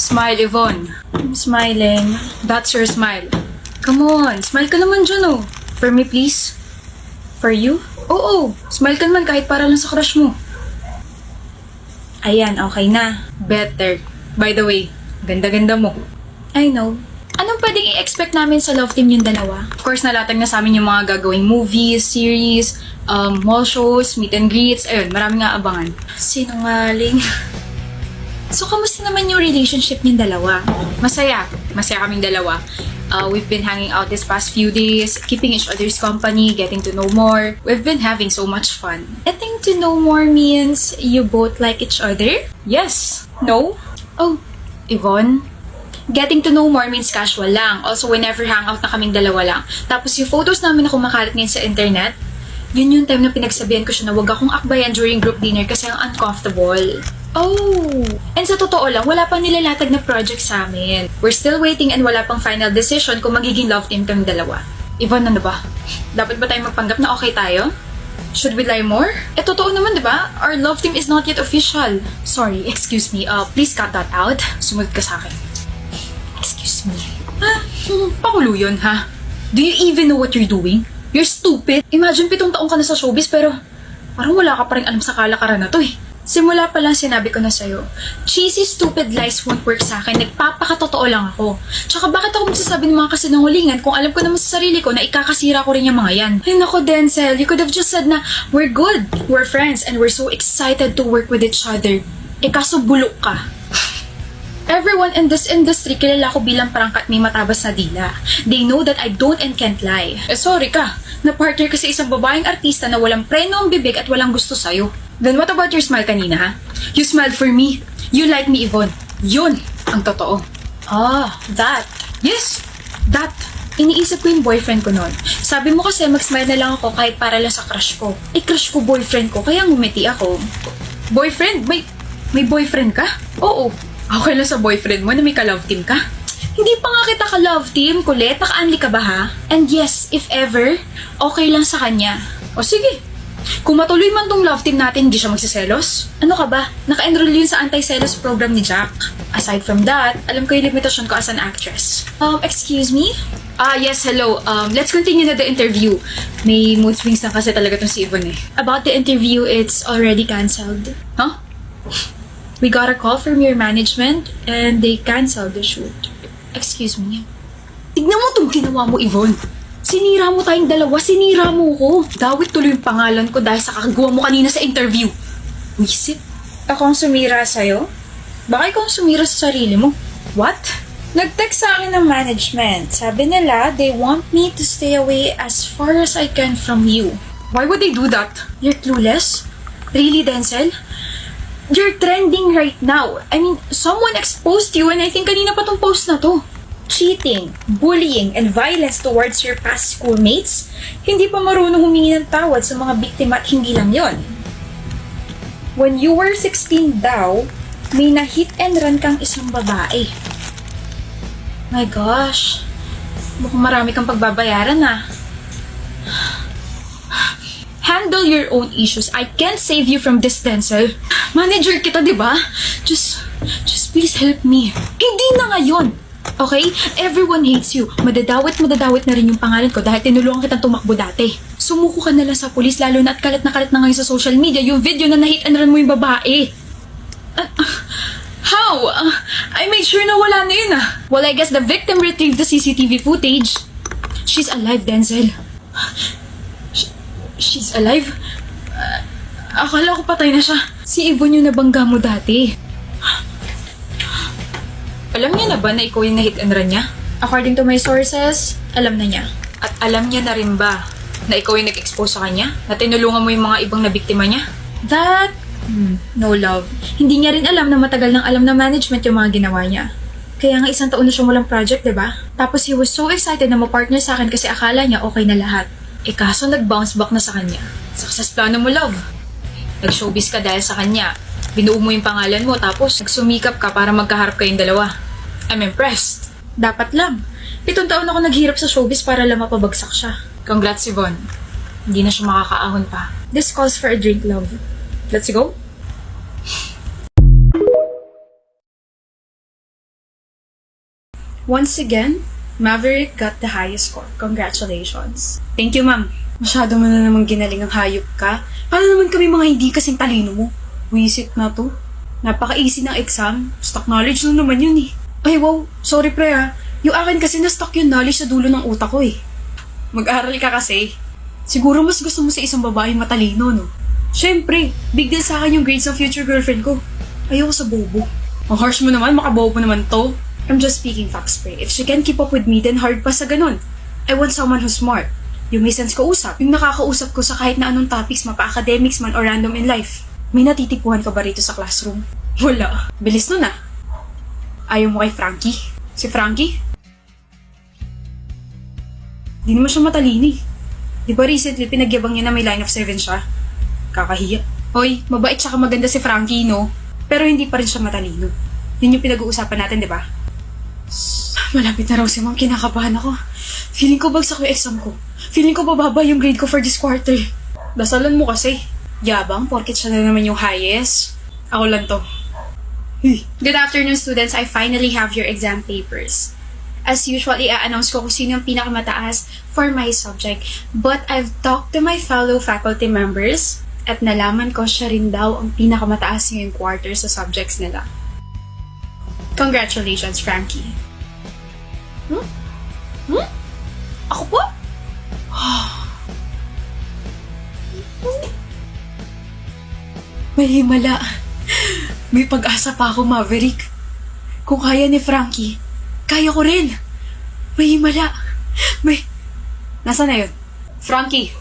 Smile, Yvonne. I'm smiling. That's your smile. Come on, smile ka naman dyan, oh. For me, please. For you? Oo, smile ka naman kahit para lang sa crush mo. Ayan, okay na. Better. By the way, ganda-ganda mo. I know. Anong pwedeng i-expect namin sa love team yung dalawa? Of course, nalatag na sa amin yung mga gagawing movies, series, mall shows, meet and greets. Ayun, marami nga abangan. Sinungaling. So, kamusta naman yung relationship niyong dalawa? Masaya. Masaya kaming dalawa. We've been hanging out this past few days, keeping each other's company, getting to know more. We've been having so much fun. Getting to know more means you both like each other? Yes. No? Oh, Yvonne? Getting to know more means casual lang. Also, whenever hangout na kaming dalawa lang. Tapos yung photos namin na kumakalat ngayon sa internet, yun yung time na pinagsabihan ko siya na wag akong akbayan during group dinner kasi ang uncomfortable. Oh! And sa totoo lang, wala pang nilalatag na project sa amin. We're still waiting and wala pang final decision kung magiging love team kami dalawa. Yvonne, ano ba? Dapat ba tayo magpanggap na okay tayo? Should we lie more? Eh, totoo naman, di ba? Our love team is not yet official. Sorry, excuse me. Please cut that out. Sumunod ka sa akin. Excuse me. Pakulo yun, ha? Do you even know what you're doing? You're stupid. Imagine 7 taong ka na sa showbiz pero parang wala ka pa rin alam sa kalakaran na to eh. Simula pa lang sinabi ko na sa'yo, cheesy stupid lies won't work sa akin. Nagpapakatotoo lang ako. Tsaka bakit ako magsasabi ng mga kasinungalingan kung alam ko naman sa sarili ko na ikakasira ko rin yung mga yan? Ay nako Denzel, you could have just said na we're good, we're friends, and we're so excited to work with each other. Eh kaso bulok ka. Everyone in this industry kilala ko bilang parangkat may matabas na dila. They know that I don't and can't lie. Eh sorry ka, na-partner ka sa isang babaeng artista na walang preno ang bibig at walang gusto sa'yo. Then what about your smile kanina, ha? You smiled for me. You like me, Yvonne. Yun ang totoo. Ah, that. Yes, that. Iniisip ko yung boyfriend ko noon. Sabi mo kasi mag-smile na lang ako kahit para lang sa crush ko. Eh, crush ko boyfriend ko, kaya ngumiti ako. Boyfriend? May boyfriend ka? Oo. Okay lang sa boyfriend mo na may ka-love team ka? Hindi pa nga kita ka-love team, kulit. Naka-unli ka ba, ha? And yes, if ever, okay lang sa kanya. O sige. Kung matuloy man tong love team natin, hindi siya magsiselos? Ano ka ba? Naka-enroll yun sa anti-selos program ni Jack. Aside from that, alam ko yung limitasyon ko as an actress. Excuse me? Yes, hello. Let's continue na the interview. May mood swings na kasi talaga tong si Yvonne eh. About the interview, it's already cancelled. Huh? We got a call from your management and they canceled the shoot. Excuse me. Tignan mo itong ginawa mo, Yvonne. Sinira mo tayong dalawa, sinira mo ko. Dawit tuloy yung pangalan ko dahil sa kakagawa mo kanina sa interview. Wisit. Ako ang sumira sa'yo? Baka ikaw ang sumira sa sarili mo. What? Nag-text sa akin ng management. Sabi nila, they want me to stay away as far as I can from you. Why would they do that? You're clueless? Really, Denzel? You're trending right now. I mean, someone exposed you and I think kanina pa tong post na to. Cheating, bullying, and violence towards your past schoolmates? Hindi pa marunong humingi ng tawad sa mga biktima at hindi lang yon. When you were 16 daw, may na-hit and run kang isang babae. My gosh, mukhang marami kang pagbabayaran ah. Handle your own issues. I can't save you from this, Denzel. Manager kita, di ba? Just please help me. Hindi na ngayon. Okay? Everyone hates you. Madadawit na rin yung pangalan ko dahil tinulungan kitang tumakbo dati. Sumuko ka na lang sa pulis lalo na at kalat na ngayon sa social media yung video na na-hit and run mo yung babae. How? I made sure na wala na yun ah. Well, I guess the victim retrieved the CCTV footage. She's alive, Denzel. She's alive? Akala ko patay na siya. Si Yvonne yung nabangga mo dati. Alam niya na ba na ikaw yung na-hit and run niya? According to my sources, alam na niya. At alam niya na rin ba na ikaw yung nag-expose sa kanya? Na tinulungan mo yung mga ibang nabiktima niya? That? No love. Hindi niya rin alam na matagal nang alam na management yung mga ginawa niya. Kaya nga 1 taon na siyang walang project, diba? Tapos he was so excited na ma-partner sa akin kasi akala niya okay na lahat. Eh kaso nag-bounce back na sa kanya. Success plano mo, love. Nag-showbiz ka dahil sa kanya. Binuo mo yung pangalan mo tapos nagsumikap ka para magkaharap kayong dalawa. I'm impressed. Dapat lang. 7 taon ako naghirap sa showbiz para lang mapabagsak siya. Congrats, Yvonne. Hindi na siya makakaahon pa. This calls for a drink, love. Let's go? Once again, Maverick got the highest score. Congratulations. Thank you, ma'am. Masyado mo na namang ginaling ang hayop ka. Paano naman kami mga hindi kasing talino mo? Wisit na to. Napaka-easy ng exam. Stock knowledge lang naman yun eh. Ay wow, sorry pre ha. Yung akin kasi na-stock yung knowledge sa dulo ng utak ko eh. Mag-aral ka kasi. Siguro mas gusto mo sa isang babaeng matalino, no? Siyempre, big deal sa akin yung grades ng future girlfriend ko. Ayoko sa bobo. Ang harsh mo naman, makabobo naman to. I'm just speaking facts, pre. If she can keep up with me, then hard pa sa ganun. I want someone who's smart. Yung may sense kausap. Yung nakakausap ko sa kahit na anong topics, mapa-academics man or random in life. May natitipuhan ka ba rito sa classroom? Wala. Bilis nun ah. Ayaw mo kay Frankie? Si Frankie? Di naman siya matalino eh. Di ba recently pinagyabang niya na may line of 7 siya? Kakahiya. Hoy, mabait siya maganda si Frankie, no? Pero hindi pa rin siya matalino. Yun yung pinag-uusapan natin, di ba? Malapit na raw si ma'am, kinakabahan ako. Feeling ko bagsak yung exam ko. Feeling ko bababa yung grade ko for this quarter. Dasalan mo kasi. Yabang, porket siya na naman yung highest. Ako lang to. Good afternoon, students. I finally have your exam papers. As usual, i-announce ko kung sino yung pinakamataas for my subject. But I've talked to my fellow faculty members at nalaman ko siya rin daw ang pinakamataas ngayong quarter sa subjects nila. Congratulations, Frankie. Ako po? May himala. May pag-asa pa ako, Maverick. Kung kaya ni Frankie, kaya ko rin. May himala. Nasaan na yun? Frankie.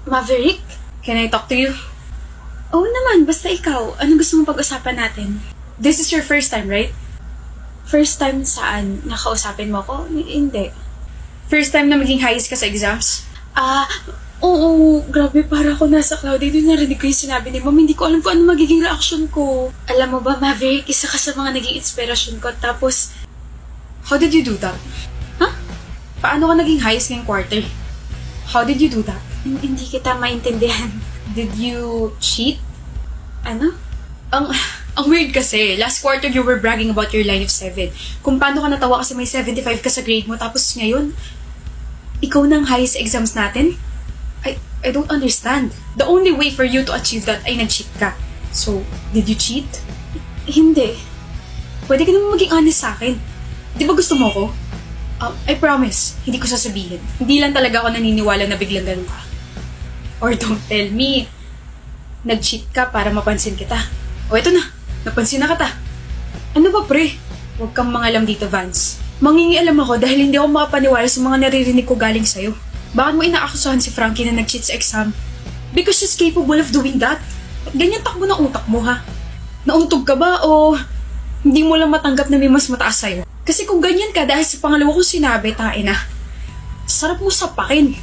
Maverick? Can I talk to you? Oo naman, basta ikaw. Ano gusto mong pag-usapan natin? This is your first time, right? First time saan? Nakausapin mo ko? Hindi. First time na maging highest ka sa exams? Oo. Grabe, para ako nasa cloud. Hindi narinig ko yung sinabi ni ma'am. Hindi ko alam kung ano magiging reaction ko. Alam mo ba, Maverick, isa ka sa mga naging inspirasyon ko. Tapos, how did you do that? Huh? Paano ka naging highest ngayong quarter? How did you do that? Hindi kita maintindihan. Did you cheat? Ano? Ang weird kasi, last quarter you were bragging about your line of 7. Kung paano ka natawa kasi may 75 ka sa grade mo, tapos ngayon, ikaw na ang highest exams natin? I don't understand. The only way for you to achieve that ay nag-cheat ka. So, did you cheat? Hindi. Pwede ka naman maging honest sa akin. Di ba gusto mo ko? I promise, hindi ko sasabihin. Hindi lang talaga ako naniniwala na biglang ganun ka. Or don't tell me, nag-cheat ka para mapansin kita. O eto na, napansin na kita. Ano ba pre? Huwag kang mangalam dito, Vance. Mangingialam ako dahil hindi ako makapaniwala sa mga naririnig ko galing sa'yo. Bakit mo inaakusahan si Frankie na nag-cheat sa exam? Because she's capable of doing that. Ganyan takbo ng utak mo, ha? Nauntog ka ba o hindi mo lang matanggap na may mas mataas sa'yo? Kasi kung ganyan ka dahil sa pangalawa kong sinabi, na, sarap mo sapakin.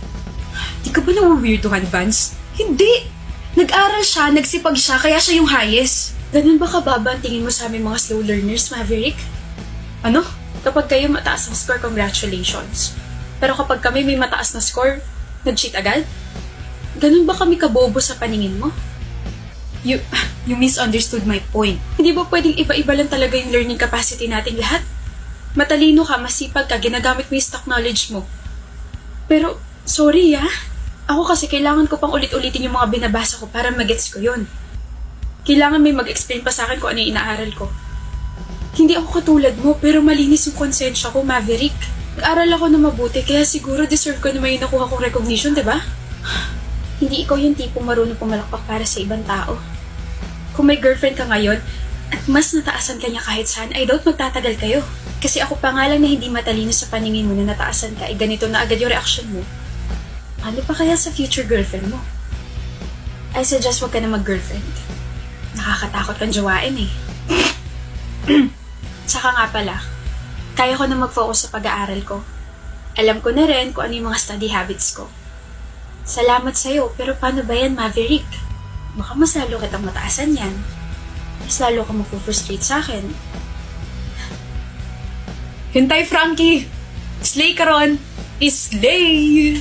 Di ka ba na-weirdohan, Vance? Hindi! Nag-aral siya, nagsipag siya, kaya siya yung highest. Ganun ba kababa ang tingin mo sa aming mga slow learners, Maverick? Ano? Kapag kayo mataas ang score, congratulations. Pero kapag kami may mataas na score, nag-cheat agad? Ganun ba kami kabobo sa paningin mo? You misunderstood my point. Hindi ba pwedeng iba-iba lang talaga yung learning capacity nating lahat? Matalino ka, masipag ka, ginagamit mo yung stock knowledge mo. Pero, sorry Ako kasi kailangan ko pang ulit-ulitin yung mga binabasa ko para magets ko yun. Kailangan may mag-explain pa sa akin kung ano yung inaaral ko. Hindi ako katulad mo, pero malinis yung konsensya ko, Maverick. Nag-aral ako na mabuti, kaya siguro deserve ko naman yung nakuha kong recognition, diba? Hindi ikaw yung tipong marunong pumalakpak para sa ibang tao. Kung may girlfriend ka ngayon, at mas nataasan ka niya kahit saan, I doubt magtatagal kayo. Kasi ako pa nga lang na hindi matalino sa paningin mo na nataasan ka, ganito na agad yung reaction mo. Ano pa kaya sa future girlfriend mo? I suggest wag ka na mag-girlfriend. Nakakatakot kang jawain eh. Tsaka nga pala, kaya ko na mag-focus sa pag-aaral ko. Alam ko na rin kung ano yung mga study habits ko. Salamat sa'yo, pero paano ba yan, Maverick? Baka mas lalo kitang mataasan yan. Mas lalo ka mag-frustrate sa akin. Hintay, Frankie! Slay ka ron! Islay!